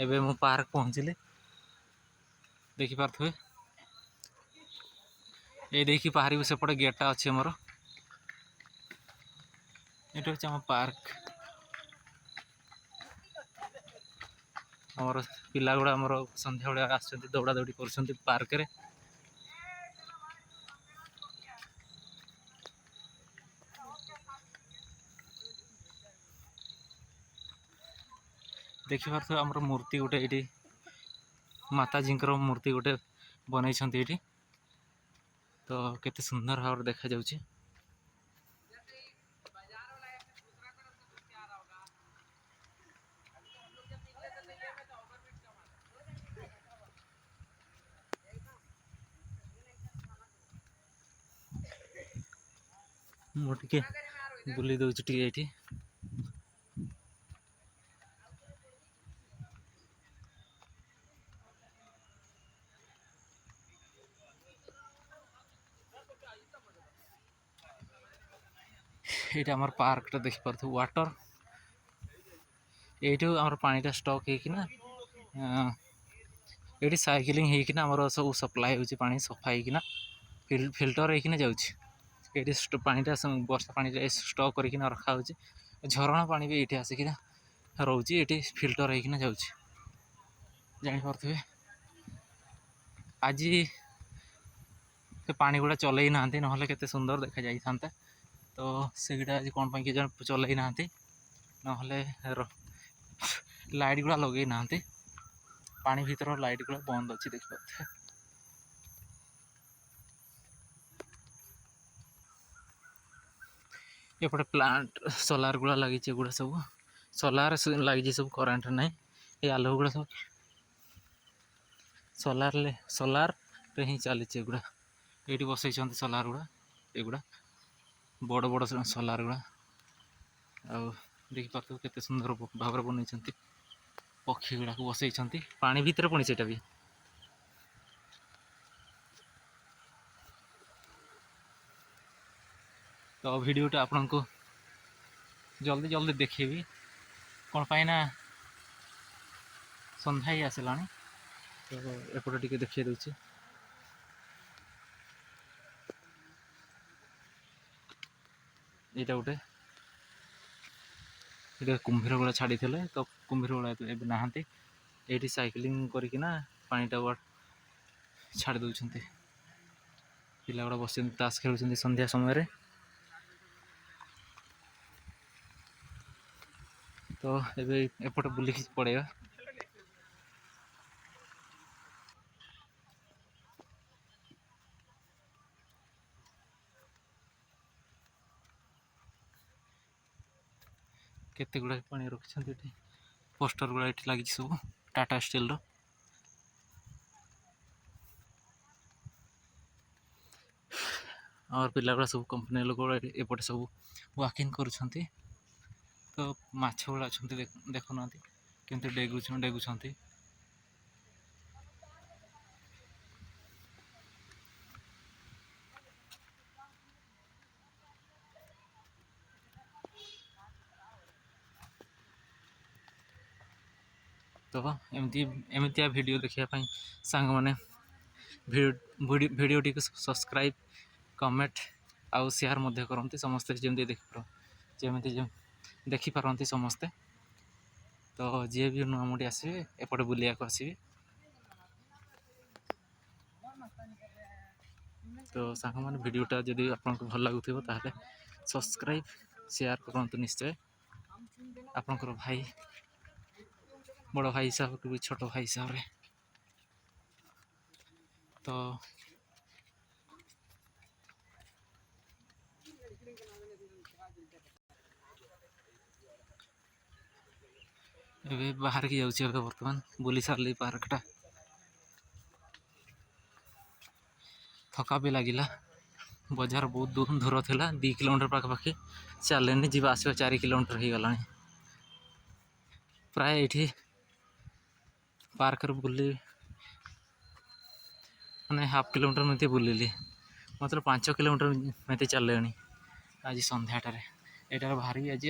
एबे मु पार्क पहुँचली देखिपे ये देखिए बाहर सेपटे गेटा अच्छे मोर ये हूँ आम पार्क आमर पिला गुड़ा आमर संध्या बेला आसुँच दौड़ा दौड़ी कर पार्क रे देखिपे आमर मूर्ति गोटे ये माताजी मूर्ति गोटे बनई ये तो केते सुंदर भाव देखा जाउछि। मु टिके बुली दउछि टिके एठी ये आमर पार्क देखि पारथु वाटर ये आमर पानीटा स्टक होना ये साइकिलिंग होना आमर सब सप्लाई होची पानी सफा होना फिल्टर होना जाऊँगी ये पानीटा वर्षा पानी स्टक करके रखा हो झरणा पानी भी ये आसिक रोचे ये फिल्टर होना जाऊँगी जापे आज पानी गुड़ा चल ना ना के सुंदर देखा जाता तो सेटा आज कौन कि चल ना ना लाइट गुड़ा लगे ना पानी भीतर लाइट गुड़ा बंद अच्छी देखिए एपटे प्लांट सोलार गुड़ा लगी गुड़ा सब सोलार लगी सब करेन्ट ना ये आलो गुड़ा सब सोलार रे ही चली गुड़ा ये बसई सोलार गुड़ा एगुड़ा बड़ बड़ सोलार गुड़ा आ देखिपे केते सुंदर भाव बन पक्षी गुड़ा को बसई पानी भीतर पुणी से भी तो वीडियोटा आपन को जल्दी जल्दी देखेबी कौन पाइना संध्या ही आसला तो एपटे टिके देखिए दूसरी यहाँ गोटे कुंभीर गुड़ा छाड़ी तो कुंभीर गुड़ा ए नहांती ये साइकिलिंग करना पानीटा छाड़ दौरान पिला गुड़ा बस ताश खेल संध्या समय तो ये एपटे बुलिकी पड़ेगा केते गुड़ा पानी रखी पोस्टर गुड़ा ये लगी सब टाटा स्टील और पिला गुड़ा सब कंपनी लोग एपटे सब वाकिंग करुँच तो माछ गुड़ा अच्छा देखुना केमती डेगुंट तो एमती वीडियो देखापी सांग मैंने वीडियो टी सब्सक्राइब कमेंट आउ शेयर करते समस्ते जमी जमी देखिपारती समस्ते तो जी भी नुआ मुड़ी आसवे एपटे बुलिया को आसवे तो सांग मैंने वीडियोटा जदि आपको भल लगुव ताहले सब्सक्राइब शेयर करूँ निश्चय आपणकर भाई बड़ भाई हिसाब के भी छोट भाई हिसाब रे तो बाहर की जाऊँ बर्तमान बुली सारे पार्कटा थका भी लगिला बजार बहुत दूर था 2 किलोमीटर पाखापाखि चलेनी जीवा आसवा 4 किलोमीटर हो गला प्राय ये पार्क बुली मैंने हाफ किलोमीटर में बुलिली मतलब 5 किलोमीटर में चल आज संध्याटे यहाँ बाहर आज